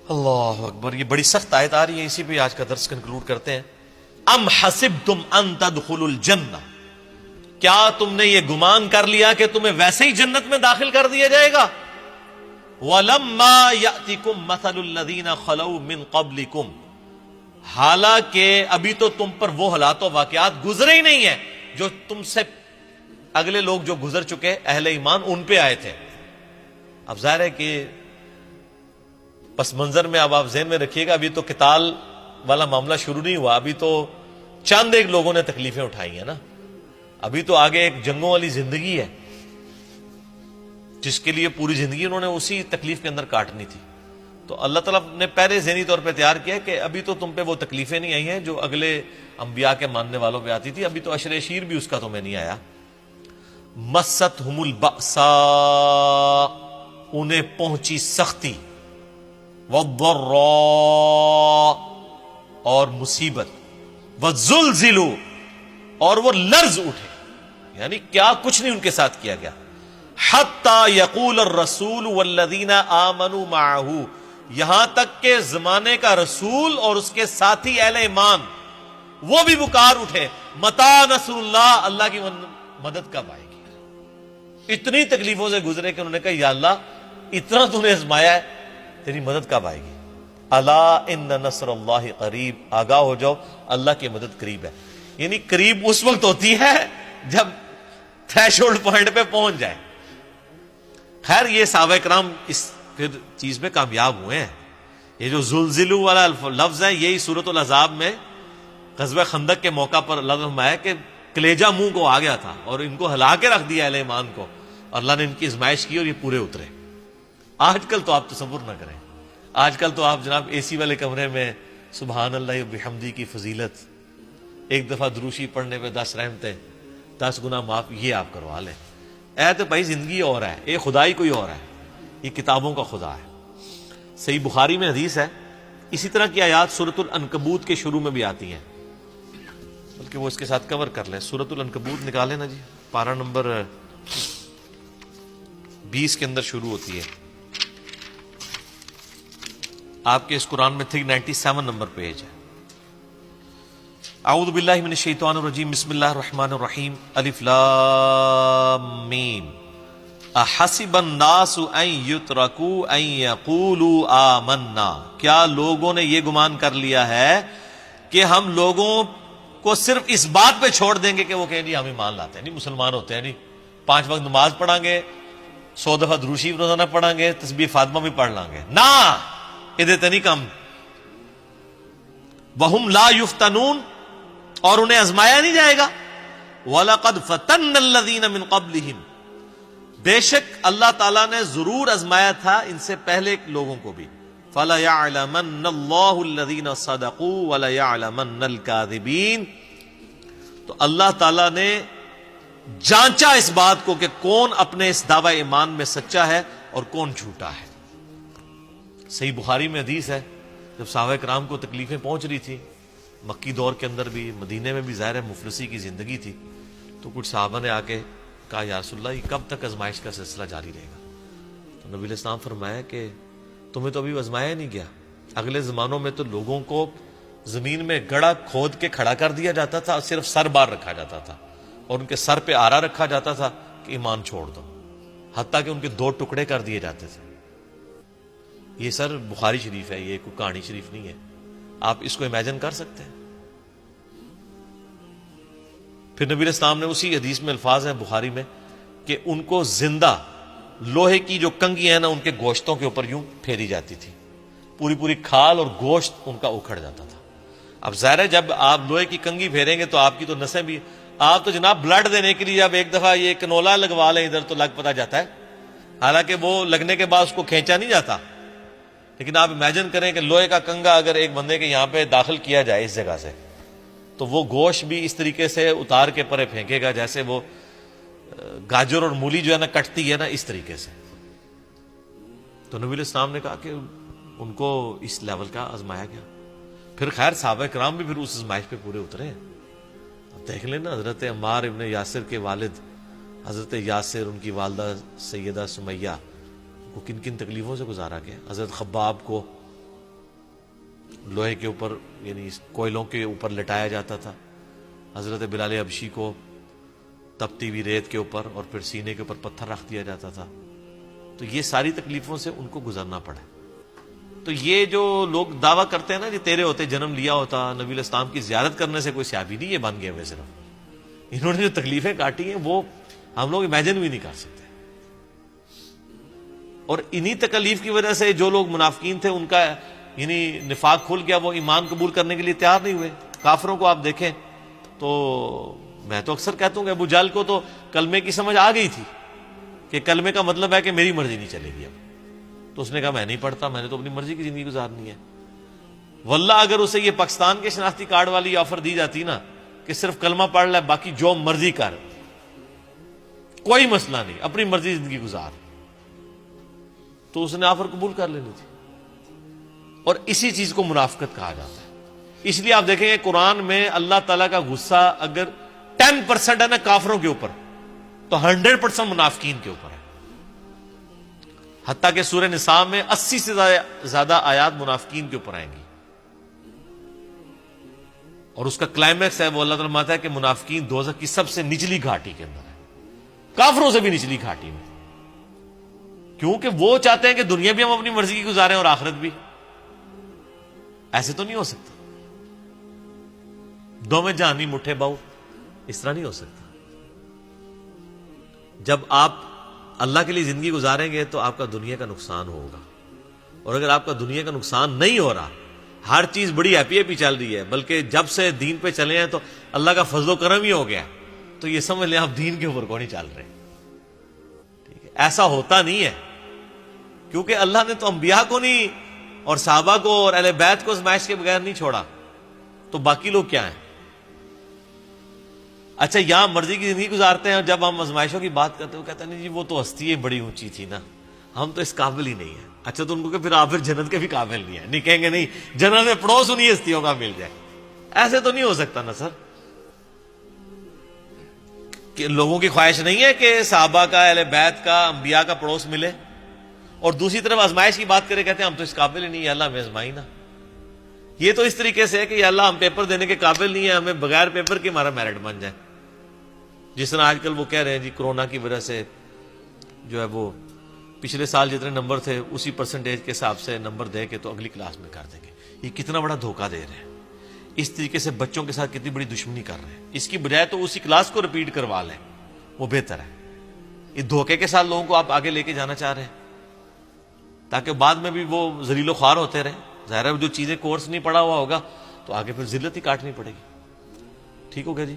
اللہ اکبر، یہ بڑی سخت آیت آ رہی ہے، اسی پہ آج کا درس کنکلوڈ کرتے ہیں. ام حسبتم ان تدخلوا الجنہ، کیا تم نے یہ گمان کر لیا کہ تمہیں ویسے ہی جنت میں داخل کر دیا جائے گا؟ وَلَمَّا يَأْتِكُمْ مَثَلُ الَّذِينَ خَلَوْا مِن قَبْلِكُمْ، حالانکہ ابھی تو تم پر وہ حالات و واقعات گزرے ہی نہیں ہیں جو تم سے اگلے لوگ جو گزر چکے اہل ایمان ان پہ آئے تھے. اب ظاہر ہے کہ پس منظر میں اب آپ ذہن میں رکھیے گا، ابھی تو قتال والا معاملہ شروع نہیں ہوا، ابھی تو چند ایک لوگوں نے تکلیفیں اٹھائی ہیں نا، ابھی تو آگے ایک جنگوں والی زندگی ہے جس کے لیے پوری زندگی انہوں نے اسی تکلیف کے اندر کاٹنی تھی. تو اللہ تعالیٰ نے پہلے ذہنی طور پہ تیار کیا کہ ابھی تو تم پہ وہ تکلیفیں نہیں آئی ہیں جو اگلے انبیاء کے ماننے والوں پہ آتی تھی، ابھی تو عشر شیر بھی اس کا تمہیں نہیں آیا. مستہم البأساء، انہیں پہنچی سختی، والضراء، اور مصیبت، والزلزلوا، اور وہ لرز اٹھے، یعنی کیا کچھ نہیں ان کے ساتھ کیا گیا. حتی یقول الرسول والذین آمنوا معہ، یہاں تک کہ زمانے کا رسول اور اس کے ساتھی اہل ایمان وہ بھی پکار اٹھے، متی نصر اللہ، اللہ کی مدد کب آئے گی. اتنی تکلیفوں سے گزرے کہ انہوں نے کہا یا اللہ اتنا تو نے آزمایا ہے، تیری مدد کب آئے گی. الا ان نصر اللہ قریب، آگاہ ہو جاؤ اللہ کی مدد قریب ہے. یعنی قریب اس وقت ہوتی ہے جب تھریشولڈ پوائنٹ پہ پہنچ جائے. خیر یہ صحابہ کرام اس پھر چیز میں کامیاب ہوئے ہیں. یہ جو زلزلو والا لفظ ہے یہی سورۃ الاحزاب میں غزوہ خندق کے موقع پر اللہ نے فرمایا کہ کلیجہ منہ کو آ گیا تھا اور ان کو ہلا کے رکھ دیا اہل ایمان کو، اور اللہ نے ان کی ازمائش کی اور یہ پورے اترے. آج کل تو آپ تصور نہ کریں، آج کل تو آپ جناب اے سی والے کمرے میں سبحان اللہ و بحمدی کی فضیلت، ایک دفعہ دروشی پڑھنے پہ 10 رحمتیں، 10 گناہ معاف، یہ آپ کروا لیں. اے تو بھائی زندگی اور ہے، یہ خدائی کوئی اور ہے، یہ کتابوں کا خدا ہے. صحیح بخاری میں حدیث ہے، اسی طرح کی آیات سورۃ العنکبوت کے شروع میں بھی آتی ہیں، بلکہ وہ اس کے ساتھ کور کر لیں. سورۃ العنکبوت نکالیں نا جی، پارہ نمبر 20 کے اندر شروع ہوتی ہے. آپ کے اس قرآن میں 397 نمبر پیج ہے. اعوذ باللہ من الشیطان الرجیم، بسم اللہ الرحمن الرحیم، الف لام میم، احسب الناس ان یترکوا ان یقولوا آمنا، کیا لوگوں نے یہ گمان کر لیا ہے کہ ہم لوگوں کو صرف اس بات پہ چھوڑ دیں گے کہ وہ کہیں جی ہم ایمان لاتے ہیں، نہیں مسلمان ہوتے ہیں، نہیں 5 وقت نماز پڑھیں گے، 100 دفعہ درود شریف روزانہ پڑھیں گے، تسبیح فاطمہ بھی پڑھ لیں گے. نہ ادھر نہیں کم. وہم لا یفتنون، اور انہیں آزمایا نہیں جائے گا. وَلَقَدْ فَتَنَّ الَّذِينَ مِن قَبْلِهِمْ، بے شک اللہ تعالیٰ نے ضرور آزمایا تھا ان سے پہلے لوگوں کو بھی. فَلَيَعْلَمَنَّ اللَّهُ الَّذِينَ صَدَقُوا وَلَيَعْلَمَنَّ الْكَاذِبِينَ، تو اللہ تعالیٰ نے جانچا اس بات کو کہ کون اپنے اس دعوی ایمان میں سچا ہے اور کون جھوٹا ہے. صحیح بخاری میں حدیث ہے، جب صحابہ کرام کو تکلیفیں پہنچ رہی تھی مکی دور کے اندر بھی، مدینے میں بھی ظاہر ہے مفلسی کی زندگی تھی، تو کچھ صحابہ نے آ کے کہا یا رسول اللہ یہ کب تک آزمائش کا سلسلہ جاری رہے گا؟ تو نبی علیہ السلام فرمایا کہ تمہیں تو ابھی آزمایا نہیں گیا. اگلے زمانوں میں تو لوگوں کو زمین میں گڑھا کھود کے کھڑا کر دیا جاتا تھا، صرف سر بار رکھا جاتا تھا اور ان کے سر پہ آرا رکھا جاتا تھا کہ ایمان چھوڑ دو، حتیٰ کہ ان کے 2 ٹکڑے کر دیے جاتے تھے. یہ سر بخاری شریف ہے، یہ کوئی کہانی شریف نہیں ہے. آپ اس کو امیجن کر سکتے ہیں؟ پھر نبی علیہ السلام نے اسی حدیث میں الفاظ ہیں بخاری میں کہ ان کو زندہ لوہے کی جو کنگی ہیں نا ان کے گوشتوں کے اوپر یوں پھیری جاتی تھی، پوری پوری کھال اور گوشت ان کا اکھڑ جاتا تھا. اب ظاہر ہے جب آپ لوہے کی کنگی پھیریں گے تو آپ کی تو نسیں بھی، آپ تو جناب بلڈ دینے کے لیے جب ایک دفعہ یہ کنولا لگوا لیں ادھر تو لگ پتا جاتا ہے، حالانکہ وہ لگنے کے بعد اس کو کھینچا نہیں جاتا. لیکن آپ امیجن کریں کہ لوہے کا کنگا اگر ایک بندے کے یہاں پہ داخل کیا جائے اس جگہ سے، تو وہ گوشت بھی اس طریقے سے اتار کے پرے پھینکے گا جیسے وہ گاجر اور مولی جو ہے نا کٹتی ہے نا اس طریقے سے. تو نبی علیہ السلام نے کہا کہ ان کو اس لیول کا آزمایا گیا. پھر خیر صحابہ کرام بھی پھر اس آزمائش پہ پورے اترے ہیں. اب دیکھ لیں نا حضرت عمار ابن یاسر کے والد حضرت یاسر، ان کی والدہ سیدہ سمیہ کو کن کن تکلیفوں سے گزارا گیا. حضرت خباب کو لوہے کے اوپر یعنی کوئلوں کے اوپر لٹایا جاتا تھا حضرت بلال حبشی کو، تپتی ہوئی ریت کے اوپر، اور پھر سینے کے اوپر پتھر رکھ دیا جاتا تھا. تو یہ ساری تکلیفوں سے ان کو گزرنا پڑا. تو یہ جو لوگ دعویٰ کرتے ہیں نا کہ تیرے ہوتے جنم لیا ہوتا، نبی علیہ السلام کی زیارت کرنے سے کوئی صحابی نہیں یہ بن گئے ہوئے، صرف انہوں نے جو تکلیفیں کاٹی ہیں وہ ہم لوگ امیجن بھی نہیں کر سکتے. اور انہی تکلیف کی وجہ سے جو لوگ منافقین تھے ان کا یعنی نفاق کھل گیا، وہ ایمان قبول کرنے کے لیے تیار نہیں ہوئے. کافروں کو آپ دیکھیں تو میں تو اکثر کہتا ہوں کہ ابو جہل کو تو کلمے کی سمجھ آ گئی تھی کہ کلمے کا مطلب ہے کہ میری مرضی نہیں چلے گی. اب تو اس نے کہا میں نہیں پڑھتا، میں نے تو اپنی مرضی کی زندگی گزارنی ہے. واللہ اگر اسے یہ پاکستان کے شناختی کارڈ والی آفر دی جاتی نا کہ صرف کلمہ پڑھ لے، باقی جو مرضی کر، کوئی مسئلہ نہیں، اپنی مرضی زندگی گزار، تو اس نے آفر قبول کر لینی تھی. اور اسی چیز کو منافقت کہا جاتا ہے. اس لیے آپ دیکھیں گے قرآن میں اللہ تعالیٰ کا غصہ اگر 10% ہے نا کافروں کے اوپر، تو 100% منافقین کے اوپر ہے. حتیٰ کہ سورہ نساء میں 80 سے زیادہ آیات منافقین کے اوپر آئیں گی. اور اس کا کلائمیکس ہے وہ اللہ تعالیٰ ماتا ہے کہ منافقین دوزخ کی سب سے نچلی گھاٹی کے اندر ہے، کافروں سے بھی نچلی گھاٹی میں. کیونکہ وہ چاہتے ہیں کہ دنیا بھی ہم اپنی مرضی کی گزاریں اور آخرت بھی. ایسے تو نہیں ہو سکتا، دو میں جہانی مٹھے باؤ، اس طرح نہیں ہو سکتا. جب آپ اللہ کے لیے زندگی گزاریں گے تو آپ کا دنیا کا نقصان ہوگا. اور اگر آپ کا دنیا کا نقصان نہیں ہو رہا، ہر چیز بڑی ہیپی ہیپی چل رہی ہے، بلکہ جب سے دین پہ چلے ہیں تو اللہ کا فضل و کرم ہی ہو گیا، تو یہ سمجھ لیں آپ دین کے اوپر کو نہیں چل رہے. ٹھیک ہے، ایسا ہوتا نہیں ہے، کیونکہ اللہ نے تو انبیاء کو نہیں اور صحابہ کو اور اہل بیت کو آزمائش کے بغیر نہیں چھوڑا، تو باقی لوگ کیا ہیں؟ اچھا یہاں مرضی کی زندگی گزارتے ہیں، اور جب ہم آزمائشوں کی بات کرتے ہیں وہ کہتے ہیں نہیں جی وہ تو ہستی بڑی اونچی تھی نا، ہم تو اس قابل ہی نہیں ہیں. اچھا تو ان کو کہ پھر آپ پھر جنت کے بھی قابل نہیں ہیں، نہیں کہیں گے نہیں جنت میں پڑوس انہی ہستیوں کا مل جائے. ایسے تو نہیں ہو سکتا نا سر. کہ لوگوں کی خواہش نہیں ہے کہ صحابہ کا، اہل بیت کا، انبیاء کا پڑوس ملے، اور دوسری طرف آزمائش کی بات کرے کہتے ہیں ہم تو اس قابل ہی نہیں ہے، اللہ ہمیں آزمائی نا. یہ تو اس طریقے سے ہے کہ یا اللہ ہم پیپر دینے کے قابل نہیں ہیں، ہمیں بغیر پیپر کے ہمارا میرٹ بن جائے. جس طرح آج کل وہ کہہ رہے ہیں جی کرونا کی وجہ سے جو ہے وہ پچھلے سال جتنے نمبر تھے اسی پرسنٹیج کے حساب سے نمبر دے کے تو اگلی کلاس میں کر دیں گے. یہ کتنا بڑا دھوکہ دے رہے ہیں. اس طریقے سے بچوں کے ساتھ کتنی بڑی دشمنی کر رہے ہیں. اس کی بجائے تو اسی کلاس کو ریپیٹ کروا لیں، وہ بہتر ہے. یہ دھوکے کے ساتھ لوگوں کو آپ آگے لے کے جانا چاہ رہے ہیں تاکہ بعد میں بھی وہ ذلیل و خوار ہوتے رہیں. ظاہر ہے جو چیزیں کورس نہیں پڑھا ہوا ہوگا تو آگے پھر ذلت ہی کاٹنی پڑے گی. ٹھیک ہو گیا جی.